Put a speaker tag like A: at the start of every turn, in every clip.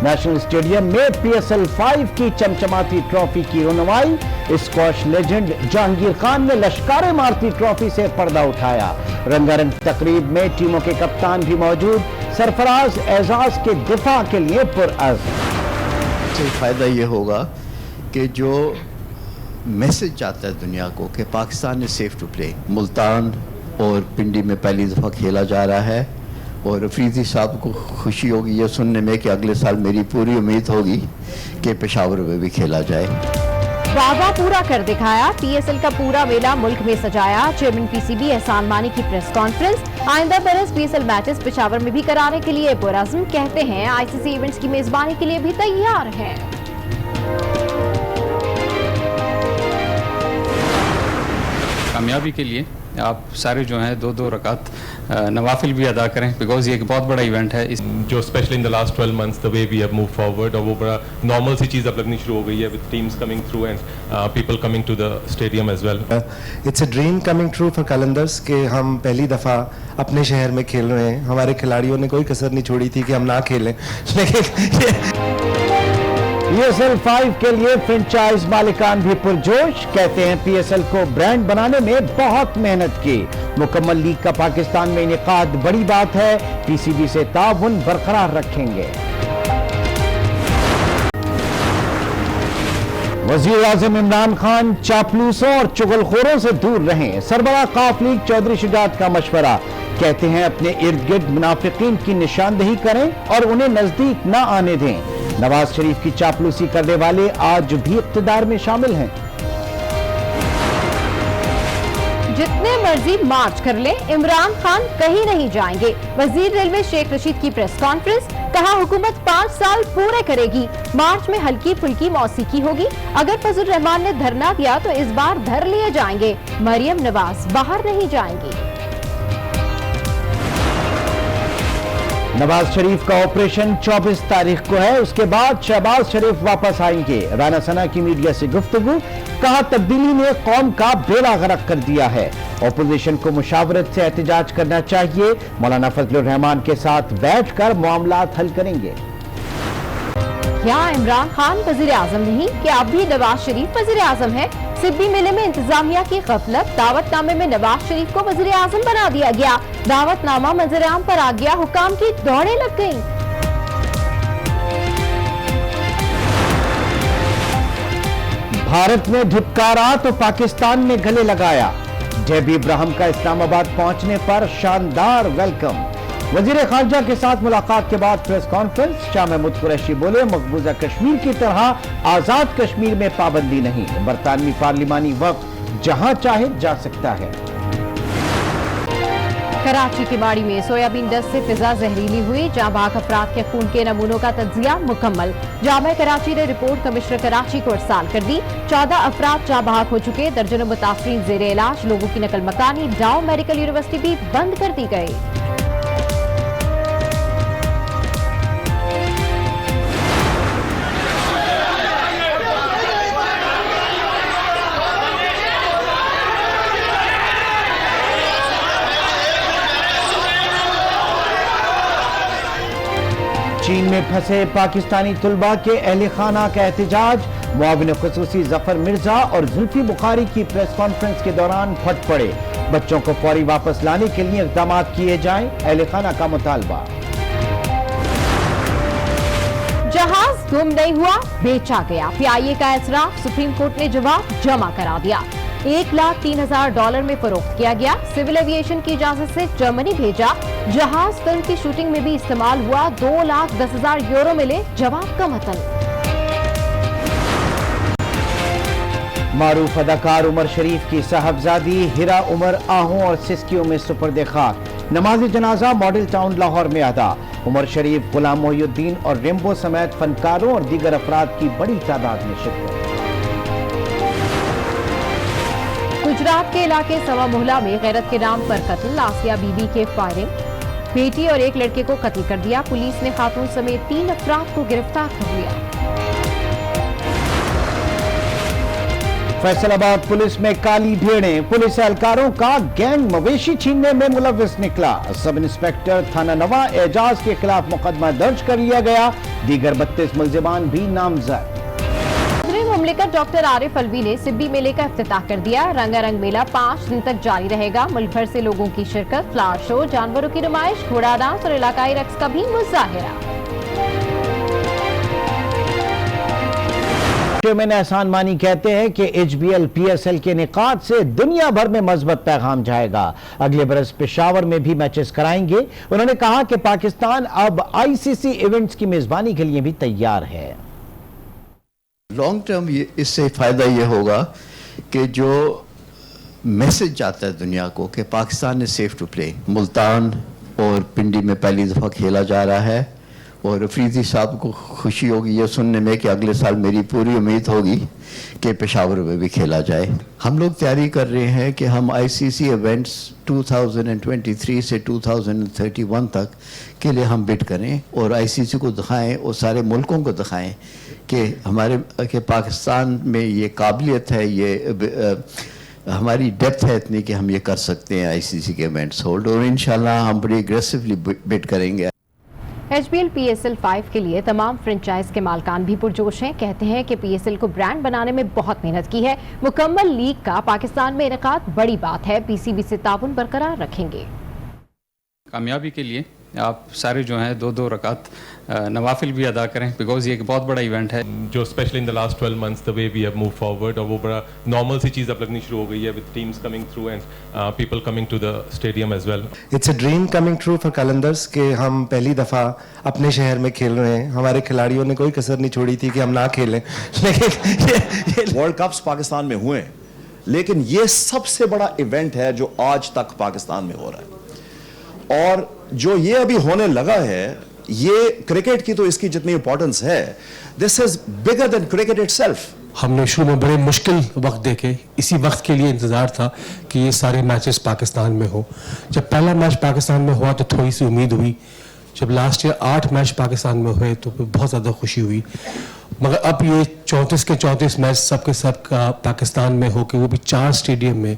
A: National stadium में PSL 5 की चमचमाती ट्रॉफी की रौनमाई। स्क्वॉश लेजेंड जहांगीर खान ने लश्कारे मारती ट्रॉफी से पर्दा उठाया। रंगारंग तकरीब में टीमों के कप्तान भी मौजूद। सरफराज एजाज के दिफा के लिए पुरअज़्म।
B: फायदा ये होगा कि जो मैसेज जाता है दुनिया को कि Pakistan is safe to play. Multan और पिंडी में पहली दफ़ा खेला जा रहा है और अफरीदी साहब को खुशी होगी ये सुनने में कि अगले साल मेरी पूरी उम्मीद होगी कि पेशावर में भी खेला जाए।
C: वादा पूरा कर दिखाया। PSL का पूरा मेला मुल्क में सजाया। चेयरमैन PCB एहसान मानी की प्रेस कॉन्फ्रेंस। आइंदा बरस PSL मैचेस पेशावर में भी कराने के लिए पुरअज़्म। कहते हैं ICC इवेंट्स की मेजबानी के लिए भी तैयार हैं।
D: कामयाबी के लिए आप सारे जो हैं 2-2 रकात नवाफिल भी अदा करें, बिकॉज ये एक बहुत बड़ा इवेंट है।
E: जो specially in the last 12 months the way we have move forward, और वो बड़ा नॉर्मल सी चीज़ अब लगनी शुरू हो गई है with teams coming through and people coming to the stadium as well.
F: It's a dream coming true for Qalandars कि हम पहली दफ़ा अपने शहर में खेल रहे हैं। हमारे खिलाड़ियों ने कोई कसर नहीं छोड़ी थी कि हम ना खेलें, लेकिन
A: PSL 5 के लिए फ्रेंचाइज मालिकान भी पुरजोश। कहते हैं PSL को ब्रांड बनाने में बहुत मेहनत की। मुकम्मल लीग का पाकिस्तान में इनेकाद बड़ी बात है। PCB से ताउन बरकरार रखेंगे। वज़ीर आज़म इमरान खान चापलूसों और चुगलखोरों से दूर रहें। सरबराह काफ लीग चौधरी शुजात का मशवरा। कहते हैं अपने इर्द गिर्द मुनाफिकीन की निशानदेही करें और उन्हें नजदीक न आने दें। नवाज शरीफ की चापलूसी करने वाले आज भी इख्तिदार में शामिल हैं।
C: जितने मर्जी मार्च कर ले, इमरान खान कहीं नहीं जाएंगे। वजीर रेलवे शेख रशीद की प्रेस कॉन्फ्रेंस। कहा हुकूमत 5 साल पूरे करेगी। मार्च में हल्की फुल्की मौसीकी होगी। अगर फजल रहमान ने धरना दिया तो इस बार धर लिए जाएंगे। मरियम नवाज बाहर नहीं जाएंगी।
A: नवाज शरीफ का ऑपरेशन 24 तारीख को है। उसके बाद शहबाज शरीफ वापस आएंगे। राना सना की मीडिया से गुफ्तगू। कहा तब्दीली ने कौम का बेड़ा गर्क कर दिया है। अपोजिशन को मुशावरत से एहतजाज करना चाहिए। मौलाना फजलुर रहमान के साथ बैठकर मामलात हल करेंगे।
C: क्या इमरान खान वजीर आजम नहीं कि अब भी नवाज शरीफ वजीर आजम है? सिब्बी मेले में इंतजामिया की गफलत। दावतनामे में नवाज शरीफ को वजीर आजम बना दिया गया। दावतनामा मंजर-ए-आम पर आ गया। हुकाम की दौड़ें लग गईं।
A: भारत ने धिक्कारा तो पाकिस्तान ने गले लगाया। जेबी इब्राहिम का इस्लामाबाद पहुंचने पर शानदार वेलकम। वजीर खारजा के साथ मुलाकात के बाद प्रेस कॉन्फ्रेंस। शाह महमूद कुरैशी बोले मकबूजा कश्मीर की तरह आजाद कश्मीर में पाबंदी नहीं। बरतानवी पार्लिमानी वक्त जहां चाहे जा सकता है।
C: कराची की बाड़ी में सोयाबीन डस्ट से फिजा जहरीली हुई। जाँ बहक अफराद के खून के नमूनों का तज्जिया मुकम्मल। जामिया कराची ने रिपोर्ट कमिश्नर कराची को इरसाल कर दी। 14 अफराद जाँ बहक हो चुके। दर्जनों मुतासरीन जेर इलाज। लोगों की नकल मकानी डाउ मेडिकल यूनिवर्सिटी भी बंद कर दी गई।
A: चीन में फंसे पाकिस्तानी तुलबा के अहले खाना का एहतजाज। मुआविन खुसूसी जफर मिर्जा और जुल्फी बुखारी की प्रेस कॉन्फ्रेंस के दौरान फट पड़े। बच्चों को फौरी वापस लाने के लिए इक़दाम किए जाएं। अहले खाना का मुतालबा।
C: जहाज गुम नहीं हुआ, बेचा गया। PIA का एतराफ। सुप्रीम कोर्ट ने जवाब जमा करा दिया। $1,03,000 में फरोख्त किया गया। सिविल एविएशन की इजाजत से जर्मनी भेजा। जहाज फिल्म की शूटिंग में भी इस्तेमाल हुआ। €2,10,000 मिले। जवाब का मतन।
A: मारूफ अदाकार उमर शरीफ की साहबजादी हिरा उमर आहों और सिस्कियों में सुपर्द खाक। नमाज जनाजा मॉडल टाउन लाहौर में अदा। उमर शरीफ, गुलाम मोहिउद्दीन और रेम्बो समेत फनकारों और दीगर अफराद की बड़ी तादाद में शिरकत।
C: गुजरात के इलाके सवा मोहल्ला में गैरत के नाम पर कत्ल। आसिया बीबी के फायरिंग। बेटी और एक लड़के को कत्ल कर दिया। पुलिस ने खातून समेत 3 अफराद को गिरफ्तार कर लिया।
A: फैसलाबाद पुलिस में काली भेड़ें, पुलिस एहलकारों का गैंग मवेशी छीनने में मुलव्विस निकला। सब इंस्पेक्टर थाना नवा एजाज के खिलाफ मुकदमा दर्ज कर लिया गया। दीगर 32 मुल्जिमान भी नामजद।
C: मुमलिकत डॉक्टर आरिफ अलवी ने सिब्बी मेले का इफ्तिताह कर दिया। रंगारंग मेला 5 दिन तक जारी रहेगा। मुल्क भर से लोगों की शिरकत, फ्लावर शो, जानवरों की नुमाइश, घोड़ा डांस और इलाकाई रक्स का भी मुजाहिरा।
A: चेयरमैन एहसान मानी कहते हैं कि HBL PSL के निकात से दुनिया भर में मजबूत पैगाम जाएगा। अगले बरस पेशावर में भी मैचेस कराएंगे। उन्होंने कहा कि पाकिस्तान अब ICC इवेंट्स की मेजबानी के लिए भी तैयार है।
B: लॉन्ग टर्म इससे फ़ायदा ये होगा कि जो मैसेज जाता है दुनिया को कि Pakistan is safe to play, Multan और पिंडी में पहली दफ़ा खेला जा रहा है और अफरीदी साहब को खुशी होगी ये सुनने में कि अगले साल मेरी पूरी उम्मीद होगी कि पेशावर में भी खेला जाए। हम लोग तैयारी कर रहे हैं कि हम ICC इवेंट्स 2023 से 2031 तक के लिए हम बिड करें और ICC को दिखाएं और सारे मुल्कों को दिखाएं कि कि पाकिस्तान में ये काबिलियत है, ये हमारी डेप्थ है इतनी कि हम ये कर सकते हैं ICC के इवेंट्स होल्ड, और इंशाल्लाह हम बड़ी एग्रेसिवली बिड करेंगे।
C: HBL PSL 5 के लिए तमाम फ्रेंचाइज के मालकान भी पुरजोश हैं। कहते हैं कि PSL को ब्रांड बनाने में बहुत मेहनत की है। मुकम्मल लीग का पाकिस्तान में इनेकाद बड़ी बात है। PCB से ताउन बरकरार रखेंगे।
D: कामयाबी के लिए आप सारे जो हैं 2-2 रकात नवाफिल भी अदा करें, बिकॉज ये एक बहुत बड़ा इवेंट है।
E: जो specially in the last 12 months the way we have move forward, और वो बड़ा नॉर्मल सी चीज़ अब लगनी शुरू हो गई है with teams coming through and people coming to the stadium as well.
F: It's a dream coming true for Qalandars कि हम पहली दफ़ा अपने शहर में खेल रहे हैं। हमारे खिलाड़ियों ने कोई कसर नहीं छोड़ी थी कि हम ना खेलें, लेकिन
G: वर्ल्ड कप्स पाकिस्तान में हुए, लेकिन ये सबसे बड़ा इवेंट है जो आज तक पाकिस्तान में हो रहा है। और जो ये अभी होने लगा है, ये क्रिकेट की तो इसकी जितनी इंपॉर्टेंस है, this is bigger than cricket itself.
H: हमने शुरू में बड़े मुश्किल वक्त देखे, इसी वक्त के लिए इंतज़ार था कि ये सारे मैचेस पाकिस्तान में हो। जब पहला मैच पाकिस्तान में हुआ तो थोड़ी सी उम्मीद हुई। जब लास्ट ईयर 8 मैच पाकिस्तान में हुए तो बहुत ज़्यादा खुशी हुई। मगर अब ये 34 के 34 मैच सब के सब का पाकिस्तान में हो के वो भी 4 स्टेडियम में,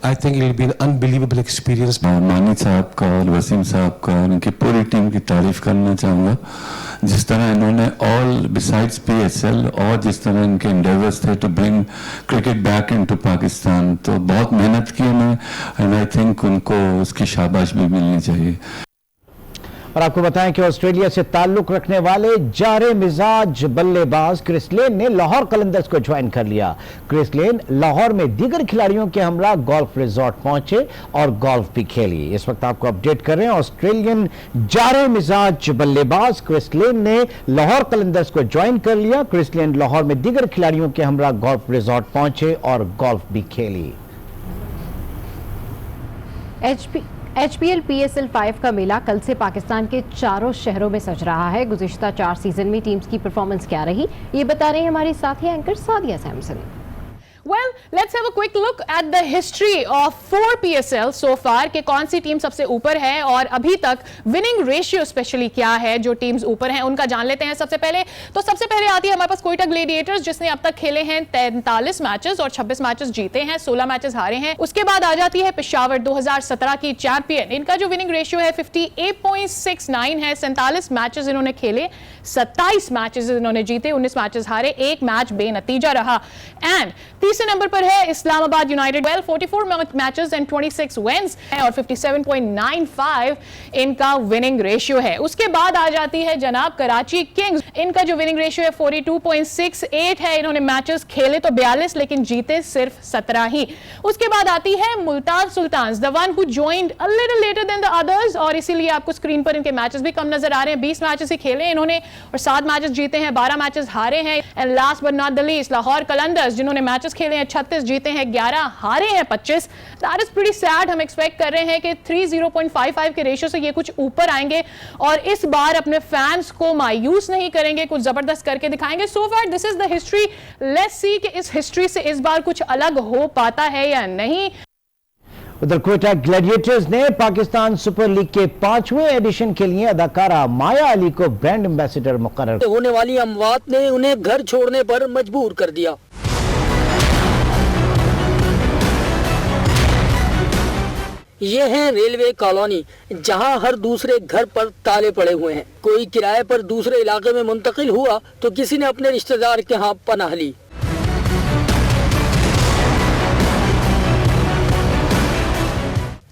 H: I think it will be N unbelievable experience.
I: मानी साहब का और वसीम साहब का और उनकी पूरी टीम की तारीफ करना चाहूँगा। जिस तरह इन्होंने ऑल बिसाइड्स PSL और जिस तरह इनके इंडेवर्स थे to bring cricket back into Pakistan, तो बहुत मेहनत की उन्होंने, एंड आई थिंक उनको उसकी शाबाश भी मिलनी चाहिए।
A: और आपको बताएं कि ऑस्ट्रेलिया से ताल्लुक रखने वाले जारे मिजाज बल्लेबाज क्रिस लेन ने लाहौर कलंदर्स को ज्वाइन कर लिया। क्रिस लेन लाहौर में दीगर खिलाड़ियों के हमरा गोल्फ रिजॉर्ट पहुंचे और गोल्फ भी खेली। इस वक्त आपको अपडेट कर रहे हैं, ऑस्ट्रेलियन जारे मिजाज बल्लेबाज क्रिस लेन ने लाहौर कलंदर्स को ज्वाइन कर लिया। क्रिस लेन लाहौर में दीगर खिलाड़ियों के हमरा गोल्फ रिजॉर्ट पहुंचे और गोल्फ भी खेली।
C: HBL PSL 5 का मेला कल से पाकिस्तान के 4 शहरों में सज रहा है। गुज़िश्ता 4 सीजन में टीम्स की परफॉर्मेंस क्या रही, ये बता रहे हैं हमारी साथी anchor Sadia Samson.
J: Well, let's have a quick look at the history of 4 PSL so far कि कौन सी टीम सबसे ऊपर है और अभी तक विनिंग रेशियो स्पेशली क्या है जो टीम्स ऊपर हैं उनका जान लेते हैं। सबसे पहले आती है हमारे पास कोयटा ग्लेडिएटर्स, जिसने अब तक खेले हैं 43 मैचेस और 26 मैचेस जीते हैं, 16 मैचेस हारे हैं। उसके बाद आ जाती है पेशावर 2017 की चैंपियन। इनका जो विनिंग रेशियो है 58.69 है। 47 मैचेस इन्होंने खेले, 27 मैचेस इन्होंने जीते, 19 मैचेस हारे, 1 मैच बेनतीजा रहा। एंड तीसरे नंबर पर है Islamabad United. 44 matches and 26 wins और 57.95 इनका विनिंग रेशियो है। उसके बाद आ जाती है जनाब कराची किंग्स। इनका जो विनिंग रेशियो है 42.68 है। इन्होंने मैचेस खेले तो 42 लेकिन जीते सिर्फ 17 ही। उसके बाद आती है Multan Sultans, the one who joined a little later than the others, और इसीलिए आपको स्क्रीन पर इनके मैचेस भी कम नजर आ रहे हैं। 20 मैचेस ही खेले इन्होंने और 7 मैचेस जीते हैं, 12 मैचेस हारे हैं। And last but not the least Lahore Qalandars, जिन्होंने मैचेस खेले हैं 36 जीते हैं 11, हारे हैं 25। That is pretty sad. हम एक्सपेक्ट कर रहे हैं कि 30.55 के रेशियो से ये कुछ ऊपर आएंगे और इस बार अपने फैंस को मायूस नहीं करेंगे, कुछ जबरदस्त करके दिखाएंगे। So far this is the history. Let's see कि इस हिस्ट्री से इस बार कुछ अलग हो पाता है या नहीं।
A: उधर कोयटा ग्लैडिएटर्स ने पाकिस्तान सुपर लीग के 5वें एडिशन के लिए अदाकारा माया अली को ब्रांड एम्बेसडर मुकर्रर।
K: होने वाली अमवात ने उन्हें घर छोड़ने पर मजबूर कर दिया। یہ ہے ریلوے کالونی، جہاں ہر دوسرے گھر پر تالے پڑے ہوئے ہیں۔ کوئی کرائے پر دوسرے علاقے میں منتقل ہوا تو کسی نے اپنے رشتہ دار کے ہاں پناہ لی۔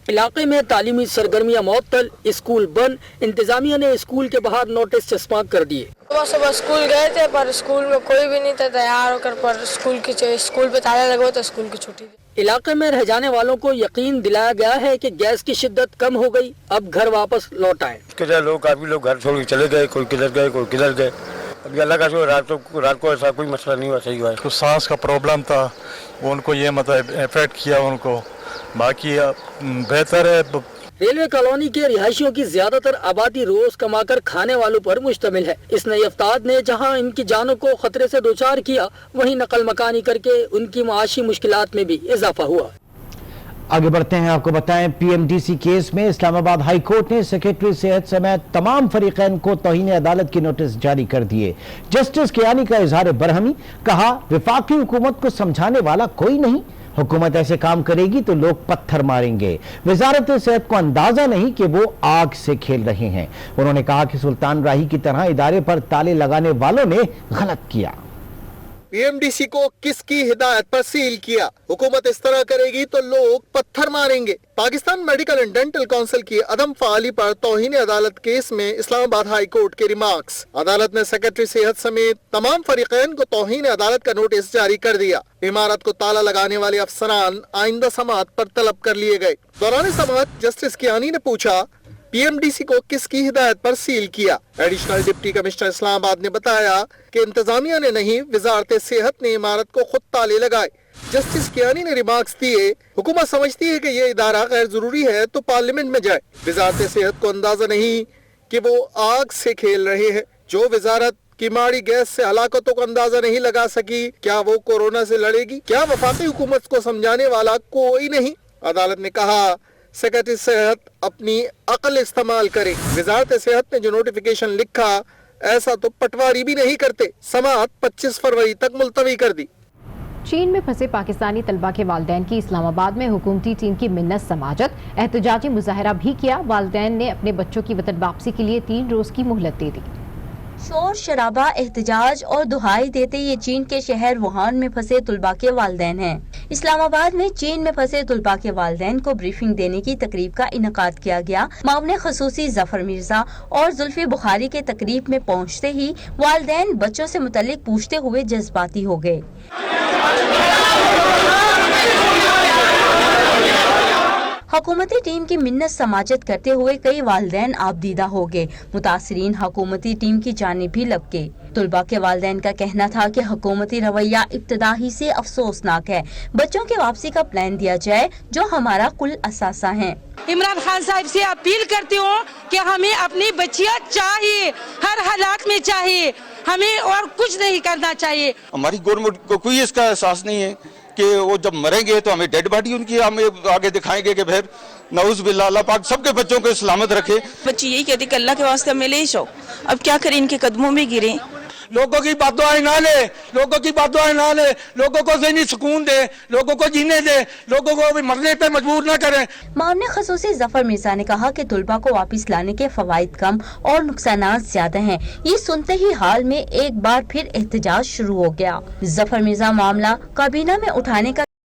K: علاقے میں تعلیمی سرگرمیاں معطل، اسکول بند، انتظامیہ نے اسکول کے باہر نوٹس چسپاں کر دیے۔
L: صبح اسکول گئے تھے پر اسکول میں کوئی بھی نہیں تھا تیار ہو کر، پر اسکول پہ تالا لگا تو اسکول کی چھٹی تھی۔
K: علاقے میں رہ جانے والوں کو یقین دلایا گیا ہے کہ گیس کی شدت کم ہو گئی، اب گھر واپس لوٹ آئے۔
M: کافی لوگ گھر چھوڑ کے چلے گئے، کوئی کدھر گئے کوئی کدھر گئے۔ ابھی اللہ کا شکر رات کو ایسا کوئی مسئلہ نہیں ہوا، صحیح ہوا ہے۔
N: کچھ سانس کا پرابلم تھا، ان کو یہ مطلب افیکٹ کیا ان کو، باقی بہتر ہے۔
K: ریلوے کالونی کے رہائشیوں کی زیادہ تر آبادی روز کما کر کھانے والوں پر مشتمل ہے۔ اس نئی افطار نے جہاں ان کی جانوں کو خطرے سے دوچار کیا، وہیں نقل مکانی کر کے ان کی معاشی مشکلات میں بھی اضافہ ہوا۔
A: آگے بڑھتے ہیں، آپ کو بتائیں P M D C case میں اسلام آباد ہائی کورٹ نے سیکرٹری صحت سمیت تمام فریقین کو توہین عدالت کی نوٹس جاری کر دیے۔ جسٹس کیانی کا اظہار برہمی، کہا وفاقی حکومت کو سمجھانے والا کوئی نہیں، حکومت ایسے کام کرے گی تو لوگ پتھر ماریں گے۔ وزارت صحت کو اندازہ نہیں کہ وہ آگ سے کھیل رہے ہیں۔ انہوں نے کہا کہ سلطان راہی کی طرح ادارے پر تالے لگانے والوں نے غلط کیا۔
O: پی ایم ڈی سی کو کس کی ہدایت پر سیل کیا؟ حکومت اس طرح کرے گی تو لوگ پتھر ماریں گے۔ Pakistan medical and dental council کی عدم فعالی پر توہین عدالت کیس میں اسلام آباد ہائی کورٹ کے ریمارکس۔ عدالت نے سیکرٹری صحت سمیت تمام فریقین کو توہین عدالت کا نوٹس جاری کر دیا۔ عمارت کو تالا لگانے والے افسران آئندہ سماعت پر طلب کر لیے گئے۔ دوران سماعت جسٹس کیانی نے پوچھا پی ایم ڈی سی کو کس کی ہدایت پر سیل کیا؟ ایڈیشنل ڈپٹی کمشنر اسلام آباد نے بتایا کہ انتظامیہ نے نہیں، وزارت صحت نے عمارت کو خود تالے لگائے۔ جسٹس کیانی نے ریمارکس دیے، حکومت سمجھتی ہے کہ یہ ادارہ غیر ضروری ہے تو پارلیمنٹ میں جائے۔ وزارت صحت کو اندازہ نہیں کہ وہ آگ سے کھیل رہے ہیں۔ جو وزارت کی ماڑی گیس سے ہلاکتوں کو اندازہ نہیں لگا سکی، کیا وہ کورونا سے لڑے گی؟ کیا وفاقی حکومت کو سمجھانے والا کوئی نہیں؟ عدالت نے کہا سیکرٹری صحت اپنی عقل استعمال کرے۔ وزارت صحت نے جو نوٹیفیکیشن لکھا ایسا تو پٹواری بھی نہیں کرتے۔ سماعت 25 فروری تک ملتوی کر دی۔
C: چین میں پھنسے پاکستانی طلبہ کے والدین کی اسلام آباد میں حکومتی ٹیم کی منت سماجت، احتجاجی مظاہرہ بھی کیا۔ والدین نے اپنے بچوں کی وطن واپسی کے لیے 3 روز کی مہلت دے دی۔
P: شور شرابہ، احتجاج اور دہائی دیتے یہ چین کے شہر ووہان میں پھنسے طلباء کے والدین ہیں۔ اسلام آباد میں چین میں پھنسے طلباء کے والدین کو بریفنگ دینے کی تقریب کا انعقاد کیا گیا۔ معاون خصوصی ظفر مرزا اور زلفی بخاری کے تقریب میں پہنچتے ہی والدین بچوں سے متعلق پوچھتے ہوئے جذباتی ہو گئے۔ حکومتی ٹیم کی منت سماجت کرتے ہوئے کئی والدین آبدیدہ ہو گئے۔ متاثرین حکومتی ٹیم کی جانب بھی لگ گئے۔ طلباء کے والدین کا کہنا تھا کہ حکومتی رویہ ابتدا ہی سے افسوسناک ہے۔ بچوں کے واپسی کا پلان دیا جائے جو ہمارا کل اثاثہ ہیں۔
Q: عمران خان صاحب سے اپیل کرتی ہوں کہ ہمیں اپنی بچیاں چاہیے، ہر حالات میں چاہیے، ہمیں اور کچھ نہیں کرنا چاہیے۔
R: ہماری گورنمنٹ کو کوئی اس کا احساس نہیں ہے کہ وہ جب مریں گے تو ہمیں ڈیڈ باڈی ان کی ہم آگے دکھائیں گے کہ پھر نعوذ باللہ اللہ پاک سب کے بچوں کو سلامت رکھے۔
S: بچی یہی کہتی کہ اللہ کے واسطے ہمیں لے جاؤ، اب کیا کریں، ان کے قدموں میں گریں۔
R: لوگوں کی بد دعائیں نہ لے، لوگوں کی بد دعائیں نہ لے، لوگوں کو ذہنی سکون دے، لوگوں کو جینے دے، لوگوں کو مرنے پہ مجبور نہ کریں۔ معاون
P: خصوصی ظفر مرزا نے کہا کہ طلباء کو واپس لانے کے فوائد کم اور نقصانات زیادہ ہیں۔ یہ سنتے ہی حال میں ایک بار پھر احتجاج شروع ہو گیا۔ ظفر مرزا معاملہ کابینہ میں اٹھانے کا